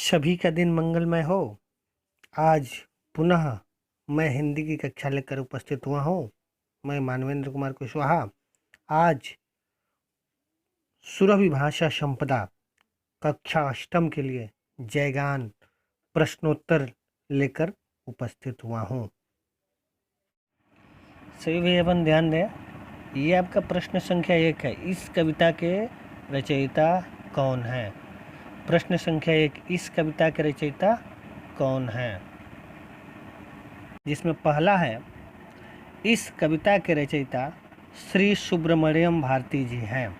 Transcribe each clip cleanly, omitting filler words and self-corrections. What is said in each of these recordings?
सभी का दिन मंगलमय हो। आज पुनः मैं हिंदी की कक्षा लेकर उपस्थित हुआ हूँ। मैं मानवेंद्र कुमार कुशवाहा आज सुरभि भाषा संपदा कक्षा अष्टम के लिए जयगान प्रश्नोत्तर लेकर उपस्थित हुआ हूँ। सभी भैया बन ध्यान दें, ये आपका प्रश्न संख्या 1 है। इस कविता के रचयिता कौन है? प्रश्न संख्या 1, इस कविता के रचयिता कौन है? जिसमें पहला है, इस कविता के रचयिता श्री सुब्रमण्यम भारती जी हैं।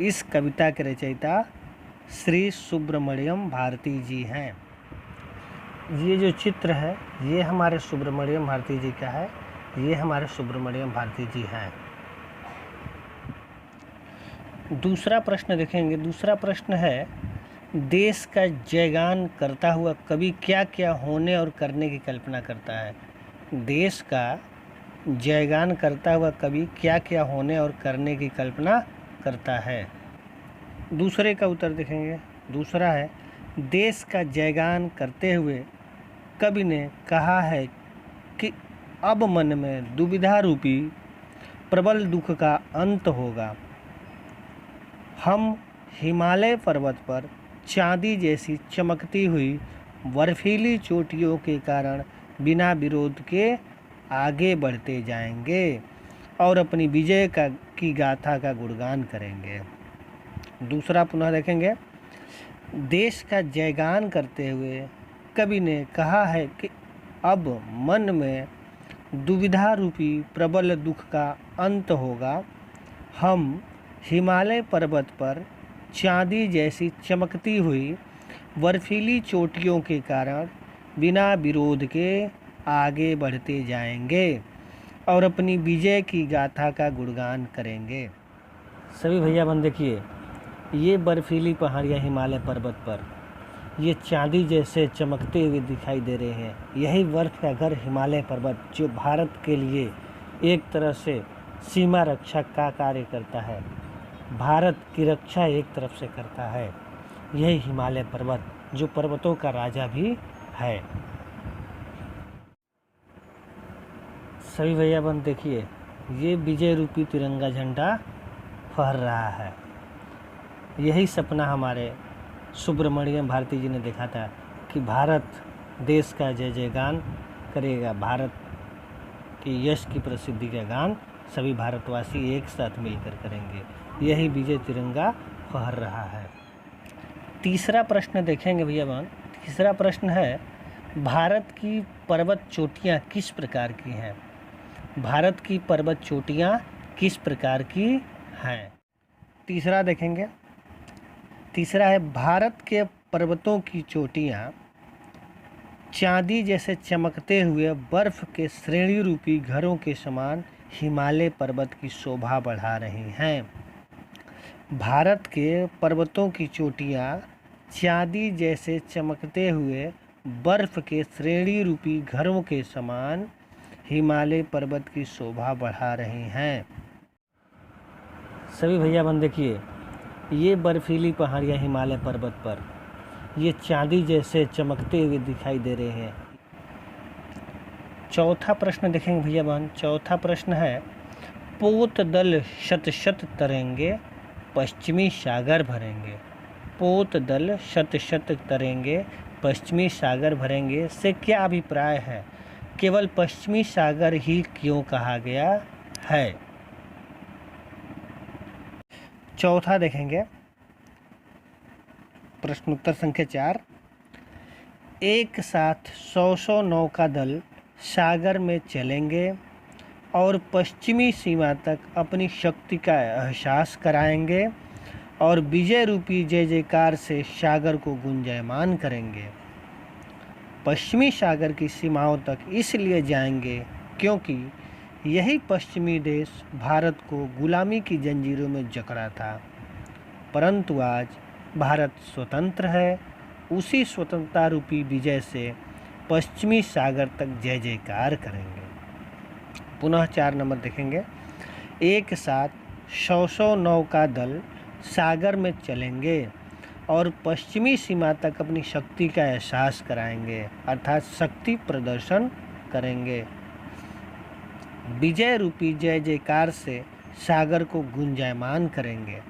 इस कविता के रचयिता श्री सुब्रमण्यम भारती जी हैं। ये जो चित्र है ये हमारे सुब्रमण्यम भारती जी का है। ये हमारे सुब्रमण्यम भारती जी हैं। दूसरा प्रश्न देखेंगे। दूसरा प्रश्न है, देश का जयगान करता हुआ कवि क्या क्या होने और करने की कल्पना करता है? देश का जयगान करता हुआ कवि क्या क्या होने और करने की कल्पना करता है? दूसरे का उत्तर देखेंगे। दूसरा है, देश का जयगान करते हुए कवि ने कहा है कि अब मन में दुविधा रूपी प्रबल दुख का अंत होगा। हम हिमालय पर्वत पर चांदी जैसी चमकती हुई बर्फीली चोटियों के कारण बिना विरोध के आगे बढ़ते जाएंगे और अपनी विजय की गाथा का गुणगान करेंगे। दूसरा पुनः देखेंगे। देश का जयगान करते हुए कवि ने कहा है कि अब मन में दुविधा रूपी प्रबल दुख का अंत होगा। हम हिमालय पर्वत पर चांदी जैसी चमकती हुई बर्फीली चोटियों के कारण बिना विरोध के आगे बढ़ते जाएंगे और अपनी विजय की गाथा का गुणगान करेंगे। सभी भैया बन देखिए, ये बर्फीली पहाड़ियाँ हिमालय पर्वत पर ये चांदी जैसे चमकते हुए दिखाई दे रहे हैं। यही बर्फ़ का घर हिमालय पर्वत, जो भारत के लिए एक तरह से सीमा रक्षक का कार्य करता है, भारत की रक्षा एक तरफ से करता है। यही हिमालय पर्वत जो पर्वतों का राजा भी है। सभी भैया बन देखिए, ये विजय रूपी तिरंगा झंडा फहर रहा है। यही सपना हमारे सुब्रमण्यम भारती जी ने देखा था कि भारत देश का जय जयगान करेगा। भारत के यश की प्रसिद्धि का गान सभी भारतवासी एक साथ मिलकर करेंगे। यही विजय तिरंगा फहर रहा है। तीसरा प्रश्न देखेंगे भैया बहन। तीसरा प्रश्न है, भारत की पर्वत चोटियाँ किस प्रकार की हैं? भारत की पर्वत चोटियाँ किस प्रकार की हैं? तीसरा देखेंगे। तीसरा है, भारत के पर्वतों की चोटियाँ चांदी जैसे चमकते हुए बर्फ के श्रेणी रूपी घरों के समान हिमालय पर्वत की शोभा बढ़ा रही हैं। भारत के पर्वतों की चोटियाँ चांदी जैसे चमकते हुए बर्फ के श्रेणी रूपी घरों के समान हिमालय पर्वत की शोभा बढ़ा रही हैं। सभी भैया बन देखिए, ये बर्फीली पहाड़ियाँ हिमालय पर्वत पर ये चांदी जैसे चमकते हुए दिखाई दे रहे हैं। चौथा प्रश्न देखेंगे भैया बहन। चौथा प्रश्न है, पोत दल शत शत तरेंगे पश्चिमी सागर भरेंगे। पोत दल शत शत तरेंगे पश्चिमी सागर भरेंगे से क्या अभिप्राय है? केवल पश्चिमी सागर ही क्यों कहा गया है? चौथा देखेंगे। प्रश्न उत्तर संख्या 4, एक साथ 100 नौका दल सागर में चलेंगे और पश्चिमी सीमा तक अपनी शक्ति का एहसास कराएंगे और विजय रूपी जय जयकार से सागर को गुंजायमान करेंगे। पश्चिमी सागर की सीमाओं तक इसलिए जाएंगे क्योंकि यही पश्चिमी देश भारत को गुलामी की जंजीरों में जकड़ा था, परंतु आज भारत स्वतंत्र है। उसी स्वतंत्रता रूपी विजय से पश्चिमी सागर तक जय जयकार करेंगे। पुनः 4 नंबर देखेंगे। एक साथ 100 नौका दल सागर में चलेंगे और पश्चिमी सीमा तक अपनी शक्ति का एहसास कराएंगे, अर्थात शक्ति प्रदर्शन करेंगे। विजय रूपी जय जयकार से सागर को गुंजायमान करेंगे।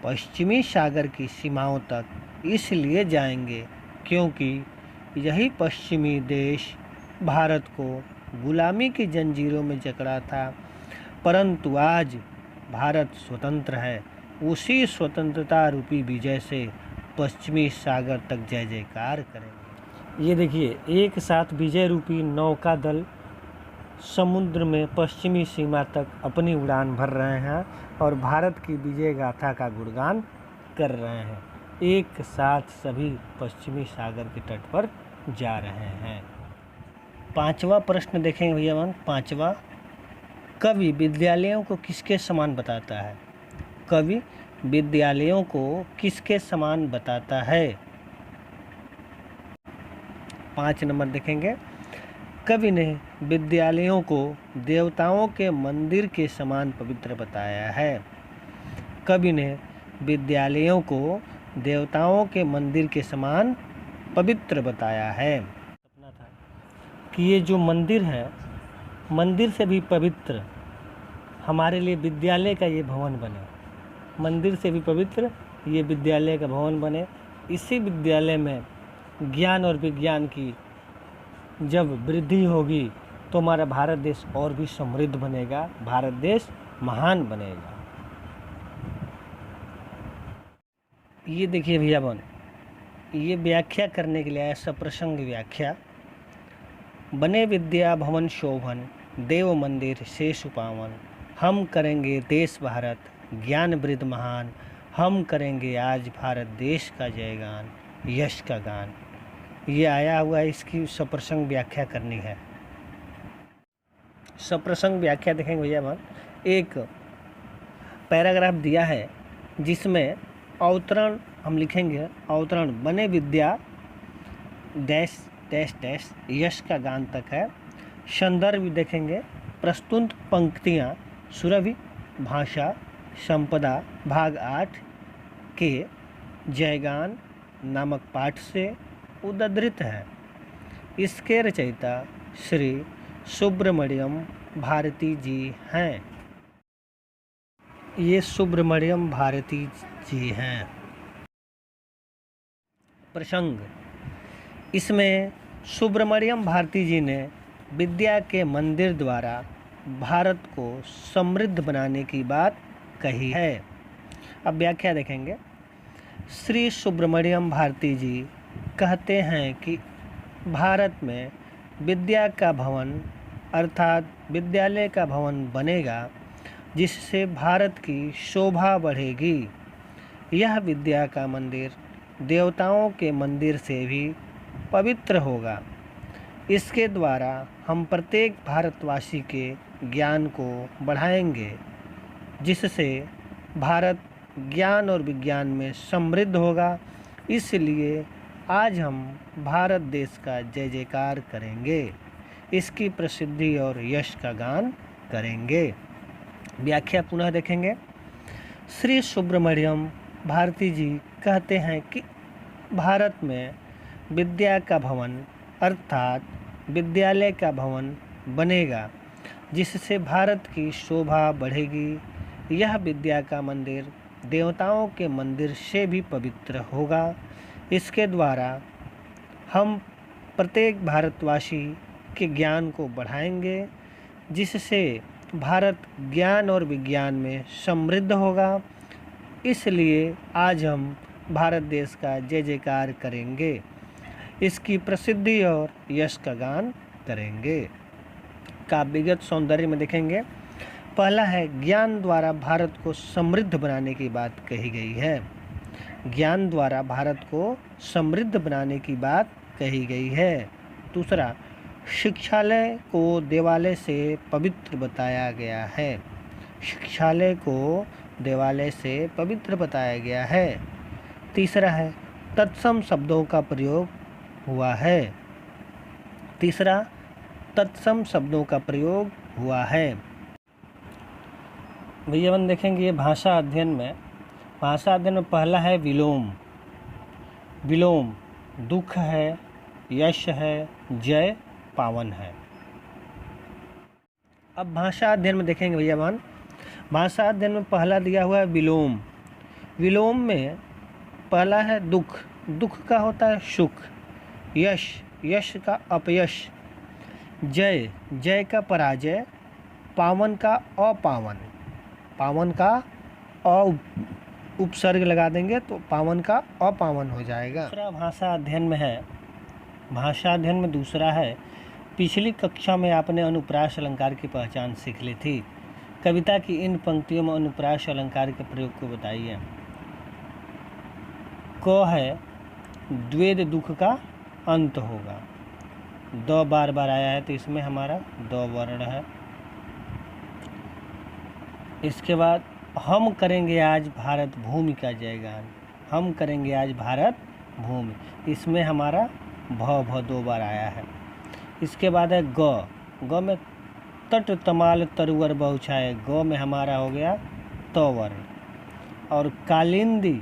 पश्चिमी सागर की सीमाओं तक इसलिए जाएंगे क्योंकि यही पश्चिमी देश भारत को गुलामी की जंजीरों में जकड़ा था, परंतु आज भारत स्वतंत्र है। उसी स्वतंत्रता रूपी विजय से पश्चिमी सागर तक जय जयकार करेंगे। ये देखिए, एक साथ विजय रूपी नौका दल समुद्र में पश्चिमी सीमा तक अपनी उड़ान भर रहे हैं और भारत की विजय गाथा का गुणगान कर रहे हैं। एक साथ सभी पश्चिमी सागर के तट पर जा रहे हैं। पांचवा प्रश्न देखेंगे भैया मन। पांचवा, कवि विद्यालयों को किसके समान बताता है? कवि विद्यालयों को किसके समान बताता है? 5 नंबर देखेंगे। कवि ने विद्यालयों को देवताओं के मंदिर के समान पवित्र बताया है। कवि ने विद्यालयों को देवताओं के मंदिर के समान पवित्र बताया है। सपना था कि ये जो मंदिर है, मंदिर से भी पवित्र हमारे लिए विद्यालय का ये भवन बने। मंदिर से भी पवित्र ये विद्यालय का भवन बने। इसी विद्यालय में ज्ञान और विज्ञान की जब वृद्धि होगी तो हमारा भारत देश और भी समृद्ध बनेगा, भारत देश महान बनेगा। ये देखिए भैया बन, ये व्याख्या करने के लिए आया सप्रसंग व्याख्या। बने विद्या भवन शोभन, देव मंदिर शेष पावन। हम करेंगे देश भारत ज्ञान वृद्ध महान। हम करेंगे आज भारत देश का जयगान, यश का गान। ये आया हुआ है, इसकी सप्रसंग व्याख्या करनी है। सप्रसंग व्याख्या देखेंगे भैया मन। एक पैराग्राफ दिया है जिसमें अवतरण हम लिखेंगे। अवतरण बने विद्या डैश डैश डैश यश का गान तक है। संदर्भ देखेंगे प्रस्तुत पंक्तियाँ सुरभि भाषा संपदा भाग 8 के जयगान नामक पाठ से उद्धृत है। इसके रचयिता श्री सुब्रमण्यम भारती जी हैं। ये सुब्रमण्यम भारती जी हैं। प्रसंग, इसमें सुब्रमण्यम भारती जी ने विद्या के मंदिर द्वारा भारत को समृद्ध बनाने की बात कही है। अब व्याख्या देखेंगे। श्री सुब्रमण्यम भारती जी कहते हैं कि भारत में विद्या का भवन अर्थात विद्यालय का भवन बनेगा जिससे भारत की शोभा बढ़ेगी। यह विद्या का मंदिर देवताओं के मंदिर से भी पवित्र होगा। इसके द्वारा हम प्रत्येक भारतवासी के ज्ञान को बढ़ाएंगे जिससे भारत ज्ञान और विज्ञान में समृद्ध होगा। इसलिए आज हम भारत देश का जय जयकार करेंगे, इसकी प्रसिद्धि और यश का गान करेंगे। व्याख्या पुनः देखेंगे। श्री सुब्रमण्यम भारती जी कहते हैं कि भारत में विद्या का भवन अर्थात विद्यालय का भवन बनेगा जिससे भारत की शोभा बढ़ेगी। यह विद्या का मंदिर देवताओं के मंदिर से भी पवित्र होगा। इसके द्वारा हम प्रत्येक भारतवासी के ज्ञान को बढ़ाएंगे जिससे भारत ज्ञान और विज्ञान में समृद्ध होगा। इसलिए आज हम भारत देश का जय जयकार करेंगे, इसकी प्रसिद्धि और यश का गान करेंगे। काव्यगत सौंदर्य में देखेंगे। पहला है ज्ञान द्वारा भारत को समृद्ध बनाने की बात कही गई है। ज्ञान द्वारा भारत को समृद्ध बनाने की बात कही गई है। दूसरा, शिक्षालय को देवालय से पवित्र बताया गया है। शिक्षालय को देवालय से पवित्र बताया गया है। तीसरा है तत्सम शब्दों का प्रयोग हुआ है। तीसरा, तत्सम शब्दों का प्रयोग हुआ है। भैया देखेंगे भाषा अध्ययन में। भाषा अध्ययन में पहला है विलोम। विलोम दुख है, यश है, जय पावन है। अब भाषा अध्ययन में देखेंगे भैया मान, भाषा अध्ययन में पहला दिया हुआ है विलोम। विलोम में पहला है दुख, दुख का होता है सुख। यश, यश का अपयश। जय, जय का पराजय। पावन का अपावन, पावन का उपसर्ग लगा देंगे तो पावन का अपावन हो जाएगा। दूसरा भाषा अध्ययन में है, भाषा अध्ययन में दूसरा है, पिछली कक्षा में आपने अनुप्रास अलंकार की पहचान सीख ली थी। कविता की इन पंक्तियों में अनुप्रास अलंकार के प्रयोग को बताइए। क है द्वेद दुख का अंत होगा। द बार बार आया है तो इसमें हमारा द वर्ण है। इसके बाद हम करेंगे आज भारत भूमि का जयगान। हम करेंगे आज भारत भूमि, इसमें हमारा भ दो बार आया है। इसके बाद है ग, ग में तट तमाल तरुवर बहुछाए। ग में हमारा हो गया त वर्ण। और कालिंदी,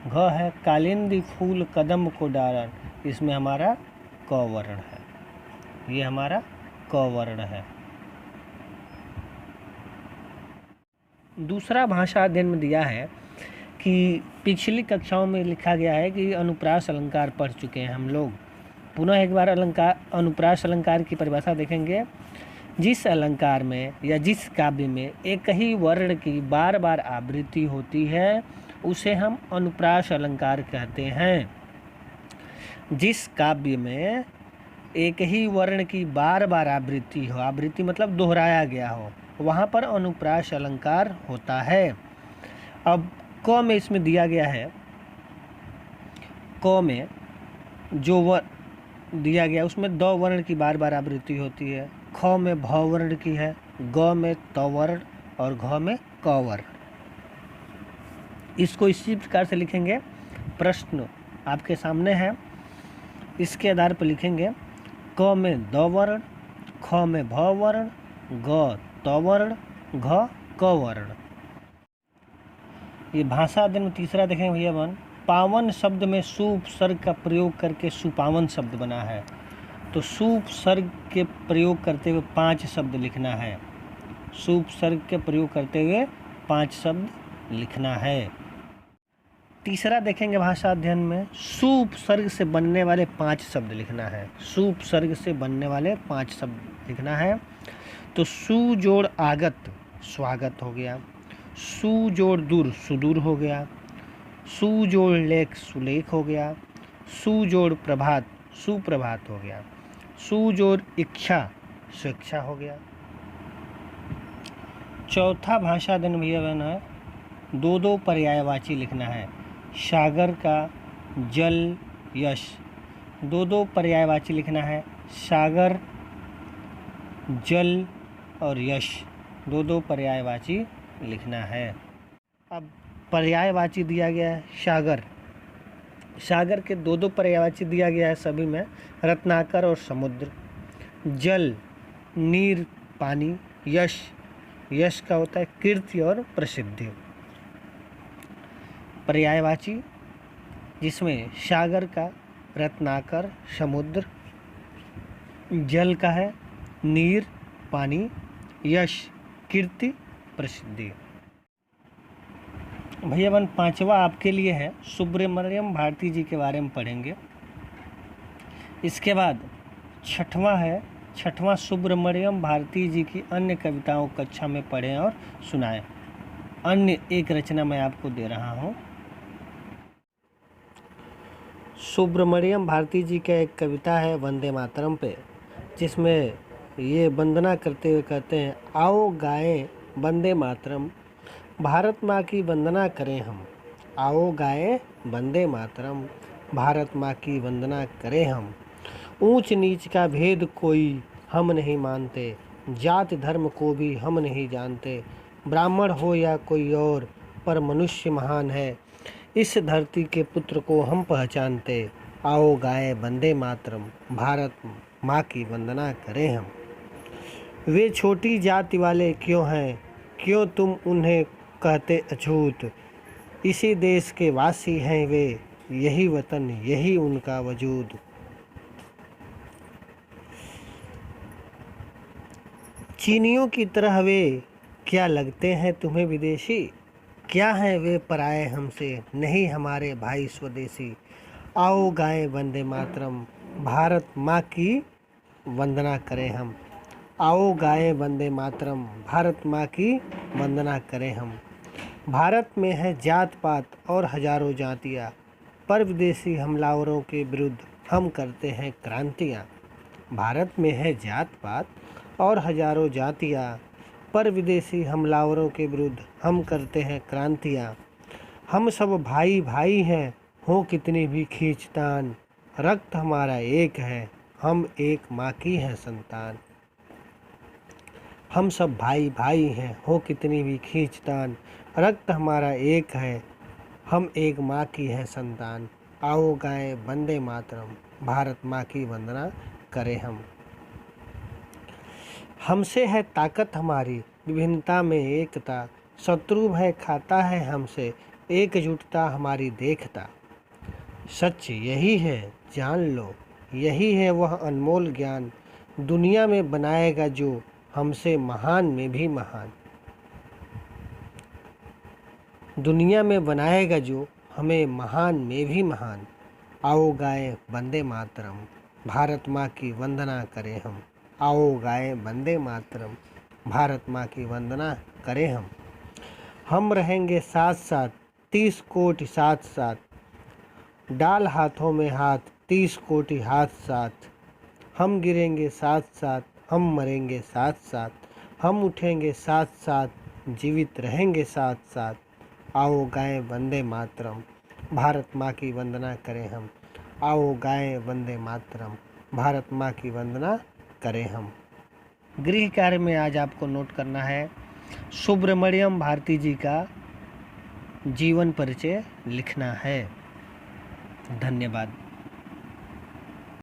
घ है कालिंदी फूल कदम को डालन। इसमें हमारा क वर्ण है, ये हमारा क वर्ण है। दूसरा भाषा अध्ययन में दिया है कि पिछली कक्षाओं में लिखा गया है कि अनुप्रास अलंकार पढ़ चुके हैं हम लोग। पुनः एक बार अनुप्रास अलंकार की परिभाषा देखेंगे। जिस अलंकार में या जिस काव्य में एक ही वर्ण की बार बार आवृत्ति होती है उसे हम अनुप्रास अलंकार कहते हैं। जिस काव्य में एक ही वर्ण की बार बार आवृत्ति हो, आवृत्ति मतलब दोहराया गया हो, वहाँ पर अनुप्रास अलंकार होता है। अब क में इसमें दिया गया है, क में जो दिया गया उसमें द वर्ण की बार बार आवृत्ति होती है। ख में भ वर्ण की है, ग में त वर्ण और घ में क वर्ण। इसको इसी प्रकार से लिखेंगे। प्रश्न आपके सामने है, इसके आधार पर लिखेंगे। क में द वर्ण, ख में भ वर्ण, ग त वर्ण, घ क वर्ण। ये भाषा अध्ययन में तीसरा देखेंगे भैया बन, पावन शब्द में सु उपसर्ग का प्रयोग करके सुपावन शब्द बना है। तो सु उपसर्ग के प्रयोग करते हुए 5 शब्द लिखना है। सु उपसर्ग के प्रयोग करते हुए 5 शब्द लिखना है। तीसरा देखेंगे भाषा अध्ययन में, सु उपसर्ग से बनने वाले 5 शब्द लिखना है। सु उपसर्ग से बनने वाले 5 शब्द लिखना है। तो सु जोड़ आगत स्वागत हो गया, सु जोड़ दूर सुदूर हो गया, सु जोड़ लेख सुलेख हो गया, सु जोड़ प्रभात सुप्रभात हो गया, सु जोड़ इच्छा स्वेच्छा हो गया। चौथा भाषा अध्ययन भैया बहन है, 2 पर्यायवाची लिखना है। सागर का जल यश, 2 पर्यायवाची लिखना है। सागर जल और यश 2 पर्यायवाची लिखना है। अब पर्यायवाची दिया गया है सागर, सागर के 2 पर्यायवाची दिया गया है सभी में, रत्नाकर और समुद्र। जल नीर पानी, यश, यश का होता है कीर्ति और प्रसिद्धि। पर्यायवाची जिसमें सागर का रत्नाकर समुद्र, जल का है नीर पानी, यश कीर्ति प्रसिद्धि। भैया बन 5वां आपके लिए है, सुब्रमण्यम भारती जी के बारे में पढ़ेंगे। इसके बाद 6वां है, 6वां सुब्रमण्यम भारती जी की अन्य कविताओं कक्षा में पढ़ें और सुनाएं। अन्य एक रचना मैं आपको दे रहा हूँ। सुब्रमण्यम भारती जी का एक कविता है वंदे मातरम पे, जिसमें ये वंदना करते हुए कहते हैं, आओ गाएं वंदे मातरम, भारत माँ की वंदना करें हम। आओ गाएं वंदे मातरम, भारत माँ की वंदना करें हम। ऊंच नीच का भेद कोई हम नहीं मानते, जात धर्म को भी हम नहीं जानते। ब्राह्मण हो या कोई और, पर मनुष्य महान है, इस धरती के पुत्र को हम पहचानते। आओ गाएं वंदे मातरम, भारत माँ की वंदना करें हम। वे छोटी जाति वाले क्यों हैं, क्यों तुम उन्हें कहते अछूत, इसी देश के वासी हैं वे, यही वतन, यही उनका वजूद। चीनियों की तरह वे क्या लगते हैं तुम्हें विदेशी? क्या हैं वे पराए हमसे, नहीं हमारे भाई स्वदेशी। आओ गाएं वंदे मातरम, भारत माँ की वंदना करें हम। आओ गाएं वंदे मातरम, भारत माँ की वंदना करें हम। भारत में है जात पात और हजारों जातियाँ, पर विदेशी हमलावरों के विरुद्ध हम करते हैं क्रांतियाँ। भारत में है जात पात और हजारों जातियाँ, पर विदेशी हमलावरों के विरुद्ध हम करते हैं क्रांतियाँ। हम सब भाई भाई हैं, हो कितनी भी खींचतान, रक्त हमारा एक है, हम एक माँ की है संतान। हम सब भाई भाई हैं, हो कितनी भी खींचतान, रक्त हमारा एक है, हम एक माँ की है संतान। आओ गाएं वंदे मातरम, भारत माँ की वंदना करें हम। हमसे है ताकत हमारी, विभिन्नता में एकता, शत्रु भय खाता है हमसे, एकजुटता हमारी देखता। सच यही है जान लो, यही है वह अनमोल ज्ञान, दुनिया में बनाएगा जो हमसे महान में भी महान। दुनिया में बनाएगा जो हमें महान में भी महान। आओ गाएं वंदे मातरम, भारत माँ की वंदना करें हम। आओ गाएं वंदे मातरम, भारत माँ की वंदना करें हम। हम रहेंगे साथ साथ 30 कोटि साथ साथ, डाल हाथों में हाथ 30 कोटि हाथ साथ। हम गिरेंगे साथ साथ, हम मरेंगे साथ साथ, हम उठेंगे साथ साथ, जीवित रहेंगे साथ साथ। आओ गाएं वंदे मातरम, भारत माँ की वंदना करें हम। आओ गाएं वंदे मातरम, भारत माँ की वंदना करें हम। गृह कार्य में आज आपको नोट करना है सुब्रमण्यम भारती जी का जीवन परिचय लिखना है। धन्यवाद।